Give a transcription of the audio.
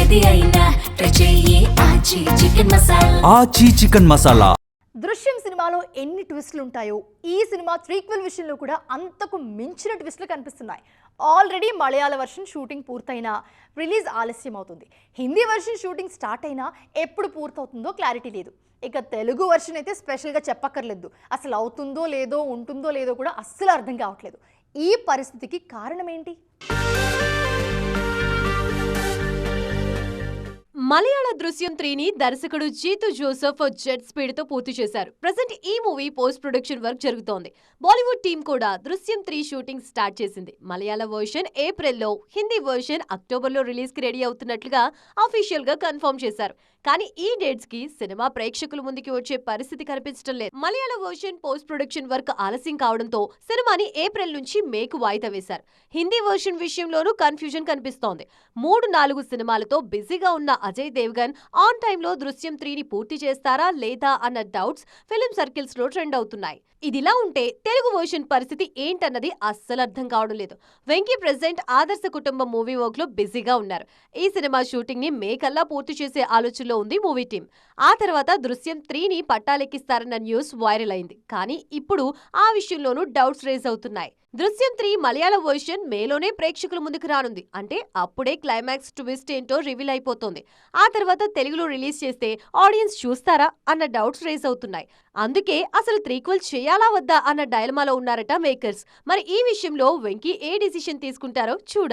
ఏది అయినా ట్రై చెయ్యి ఆచి చికెన్ మసాలా. ఆచి చికెన్ మసాలా. దృశ్యం సినిమాలో ఎన్ని ట్విస్టులు ఉంటాయో ఈ సినిమా త్రీక్వెల్ విషయంలో కూడా అంతకు మించిన ట్విస్టులు కనిపిస్తున్నాయి. ఆల్రెడీ మలయాళ వర్షన్ షూటింగ్ పూర్తయినా రిలీజ్ ఆలస్యం అవుతుంది. హిందీ వర్షన్ షూటింగ్ స్టార్ట్ అయినా ఎప్పుడు పూర్తవుతుందో క్లారిటీ లేదు. ఇక తెలుగు వర్షన్ అయితే స్పెషల్గా చెప్పక్కర్లేదు. అసలు అవుతుందో లేదో ఉంటుందో లేదో కూడా అస్సలు అర్థం కావట్లేదు. ఈ పరిస్థితికి కారణం ఏంటి? మలయాళ దృశ్యం 3ని దర్శకుడు జీతు జోసెఫ్ జెట్ స్పీడ్ తో పూర్తి చేశారు. ప్రజెంట్ ఈ మూవీ పోస్ట్ ప్రొడక్షన్ వర్క్ జరుగుతోంది. బాలీవుడ్ టీం కూడా దృశ్యం 3 షూటింగ్ స్టార్ట్ చేసింది. మలయాళ వర్షన్ ఏప్రిల్లో, హిందీ వర్షన్ అక్టోబర్లో రిలీజ్ కి రెడీ అవుతున్నట్లుగా అఫీషియల్ గా కన్ఫర్మ్ చేశారు. కానీ ఈ డేట్స్ కి సినిమా ప్రేక్షకుల ముందుకి వచ్చే పరిస్థితి కనిపించడం లేదు. మలయాళ వర్షన్ పోస్ట్ ప్రొడక్షన్ వర్క్ ఆలస్యం కావడంతో సినిమాని ఏప్రిల్ నుంచి మేకు వాయిదా వేశారు. హిందీ వర్షన్ విషయంలోనూ కన్ఫ్యూజన్ కనిపిస్తోంది. 3-4 సినిమాలతో బిజీగా ఉన్న అజయ్ దేవ్గన్ ఆన్ టైంలో దృశ్యం 3ని పూర్తి చేస్తారా లేదా అన్న డౌట్స్ ఫిల్మ్ సర్కిల్స్ లో ట్రెండ్ అవుతున్నాయి. ఇదిలా ఉంటే తెలుగు వర్షన్ పరిస్థితి ఏంటన్నది అస్సలు అర్థం కావడం లేదు. వెంకీ ప్రెజెంట్ ఆదర్శ కుటుంబం మూవీ వర్క్ లో బిజీగా ఉన్నారు. ఈ సినిమా షూటింగ్ ని మే కల్లా పూర్తి చేసే ఆలోచనలో ఉంది మూవీ టీం. ఆ తర్వాత దృశ్యం 3ని పట్టాలెక్కిస్తారన్న న్యూస్ వైరల్ అయింది. కానీ ఇప్పుడు ఆ విషయంలోనూ డౌట్స్ రేజ్ అవుతున్నాయి. దృశ్యం 3 మలయాళ వర్షన్ మేలోనే ప్రేక్షకుల ముందుకు రానుంది. అంటే అప్పుడే క్లైమాక్స్ ట్విస్ట్ ఏంటో రివీల్ అయిపోతుంది. ఆ తర్వాత తెలుగులో రిలీజ్ చేస్తే ఆడియన్స్ చూస్తారా అన్న డౌట్స్ రేజ్ అవుతున్నాయి. అందుకే అసలు త్రీక్వెల్ చేయాలా వద్దా అన్న డైలమాలో ఉన్నారట మేకర్స్. మరి ఈ విషయంలో వెంకీ ఏ డిసిషన్ తీసుకుంటారో చూడాలి.